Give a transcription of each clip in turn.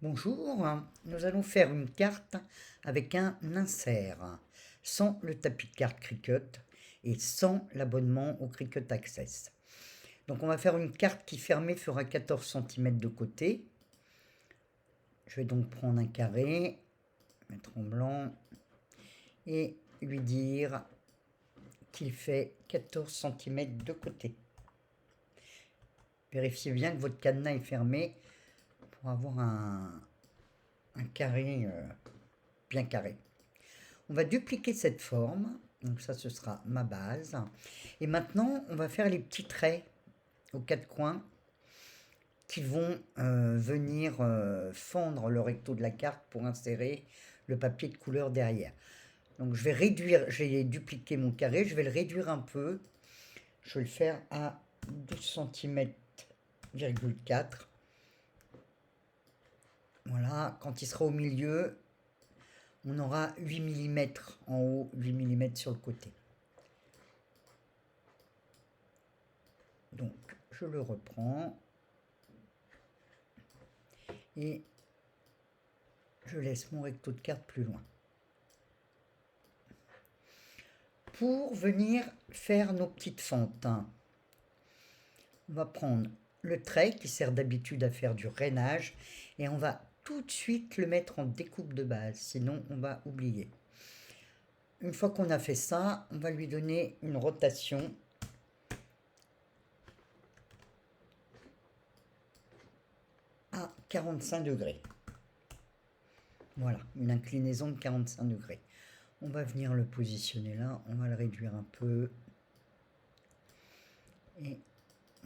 Bonjour, nous allons faire une carte avec un insert, sans le tapis de carte Cricut et sans l'abonnement au Cricut Access. Donc on va faire une carte qui fermée fera 14 cm de côté. Je vais donc prendre un carré, mettre en blanc et lui dire qu'il fait 14 cm de côté. Vérifiez bien que votre cadenas est fermé pour avoir un carré bien carré. On va dupliquer cette forme, donc ça ce sera ma base. Et maintenant on va faire les petits traits aux quatre coins qui vont venir fendre le recto de la carte pour insérer le papier de couleur derrière. Donc je vais réduire, j'ai dupliqué mon carré, je vais le réduire un peu. Je vais le faire à 12 cm,4. Voilà, quand il sera au milieu, on aura 8 mm en haut, 8 mm sur le côté. Donc je le reprends et je laisse mon recto de carte plus loin. Pour venir faire nos petites fentes, on va prendre le trait qui sert d'habitude à faire du rainage et on va tout de suite le mettre en découpe de base, sinon on va oublier. Une fois qu'on a fait ça, on va lui donner une rotation à 45 degrés. Voilà, une inclinaison de 45 degrés. On va venir le positionner là, on va le réduire un peu. Et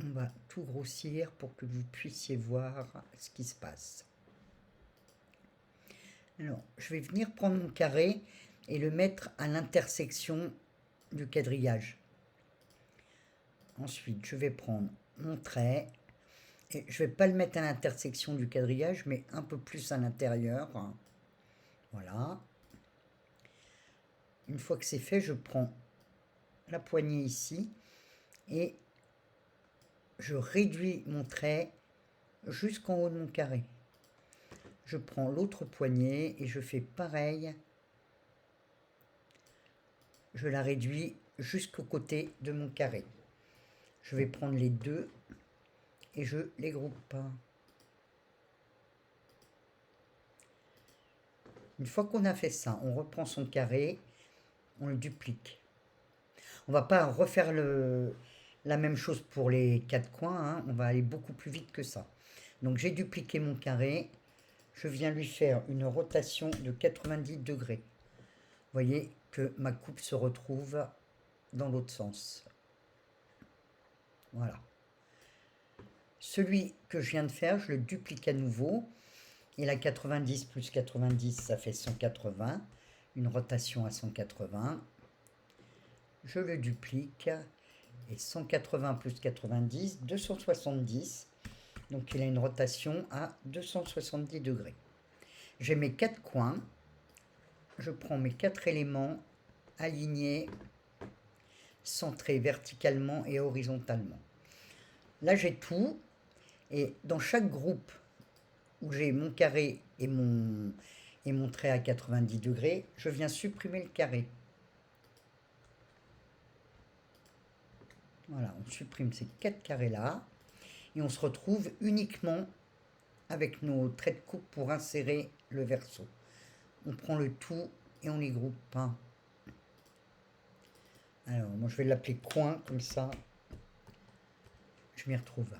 on va tout grossir pour que vous puissiez voir ce qui se passe. Alors, je vais venir prendre mon carré et le mettre à l'intersection du quadrillage. Ensuite, je vais prendre mon trait et je ne vais pas le mettre à l'intersection du quadrillage, mais un peu plus à l'intérieur. Voilà. Une fois que c'est fait, je prends la poignée ici et je réduis mon trait jusqu'en haut de mon carré. Je prends l'autre poignée et je fais pareil. Je la réduis jusqu'au côté de mon carré. Je vais prendre les deux et je les groupe. Une fois qu'on a fait ça, on reprend son carré, on le duplique. On va pas refaire la même chose pour les quatre coins, hein. On va aller beaucoup plus vite que ça. Donc j'ai dupliqué mon carré, je viens lui faire une rotation de 90 degrés. Vous voyez que ma coupe se retrouve dans l'autre sens. Voilà. Celui que je viens de faire, je le duplique à nouveau. Et la 90 plus 90, ça fait 180. Une rotation à 180. Je le duplique. Et 180 plus 90, 270. Donc il a une rotation à 270 degrés. J'ai mes quatre coins. Je prends mes quatre éléments alignés, centrés verticalement et horizontalement. Là j'ai tout. Et dans chaque groupe où j'ai mon carré et mon trait à 90 degrés, je viens supprimer le carré. Voilà, on supprime ces quatre carrés-là. Et on se retrouve uniquement avec nos traits de coupe pour insérer le verso. On prend le tout et on les groupe. Alors, moi je vais l'appeler coin, comme ça, je m'y retrouve.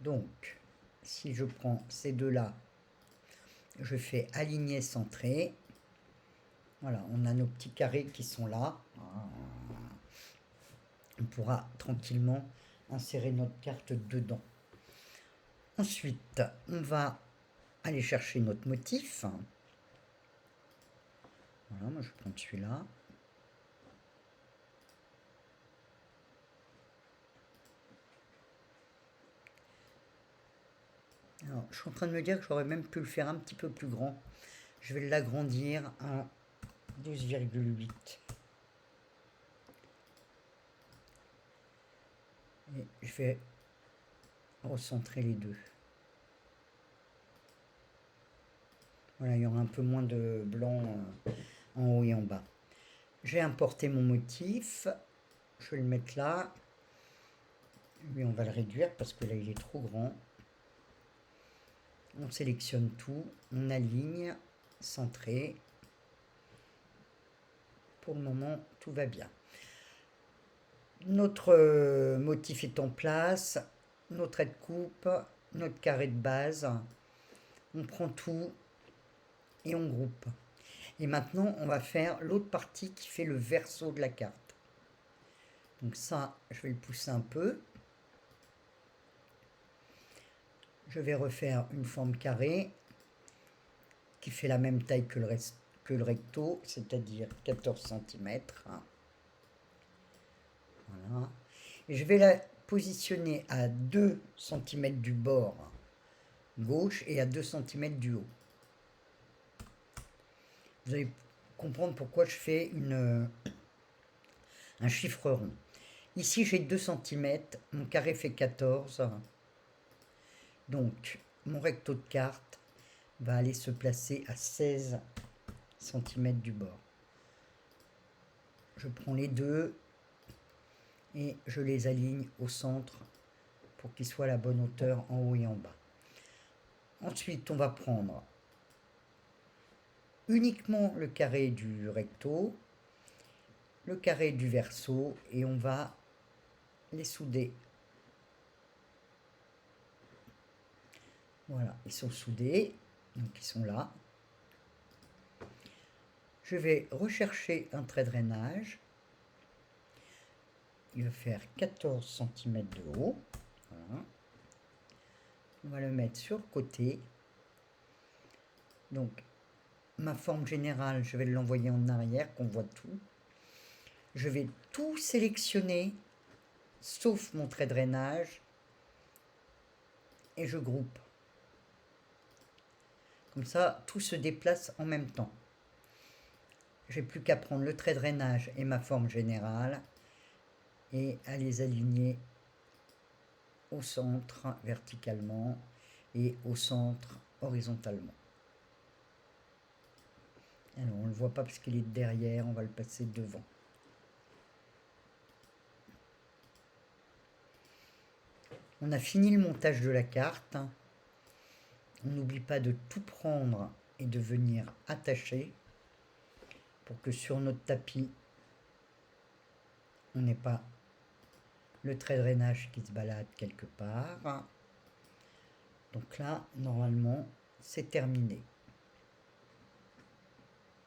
Donc, si je prends ces deux-là, je fais aligner, centrer. Voilà, on a nos petits carrés qui sont là. On pourra tranquillement insérer notre carte dedans. Ensuite, on va aller chercher notre motif. Voilà, moi je prends celui-là. Alors, je suis en train de me dire que j'aurais même pu le faire un petit peu plus grand. Je vais l'agrandir à 12,8. Et je vais recentrer les deux. Voilà, il y aura un peu moins de blanc en haut et en bas. J'ai importé mon motif. Je vais le mettre là. Lui, on va le réduire parce que là, il est trop grand. On sélectionne tout. On aligne. Centré. Pour le moment, tout va bien. Notre motif est en place. Nos traits de coupe. Notre carré de base. On prend tout et on groupe. Et maintenant, on va faire l'autre partie qui fait le verso de la carte. Donc ça, je vais le pousser un peu. Je vais refaire une forme carrée qui fait la même taille que le recto, c'est-à-dire 14 cm. Voilà. Et je vais la positionner à 2 cm du bord gauche et à 2 cm du haut. Vous allez comprendre pourquoi je fais un chiffre rond. Ici, j'ai 2 cm, mon carré fait 14. Donc, mon recto de carte va aller se placer à 16 cm du bord. Je prends les deux et je les aligne au centre pour qu'ils soient à la bonne hauteur en haut et en bas. Ensuite, on va prendre uniquement le carré du recto, le carré du verso et on va les souder. Voilà, ils sont soudés, donc ils sont là. Je vais rechercher un trait de drainage. Il va faire 14 cm de haut. Voilà. On va le mettre sur le côté. Donc, ma forme générale, je vais l'envoyer en arrière, qu'on voit tout. Je vais tout sélectionner, sauf mon trait de drainage, et je groupe. Comme ça, tout se déplace en même temps. J'ai plus qu'à prendre le trait de drainage et ma forme générale et à les aligner au centre verticalement et au centre horizontalement. Alors, on ne le voit pas parce qu'il est derrière, on va le passer devant. On a fini le montage de la carte. On n'oublie pas de tout prendre et de venir attacher pour que sur notre tapis, on n'ait pas le trait de drainage qui se balade quelque part. Donc là, normalement, c'est terminé.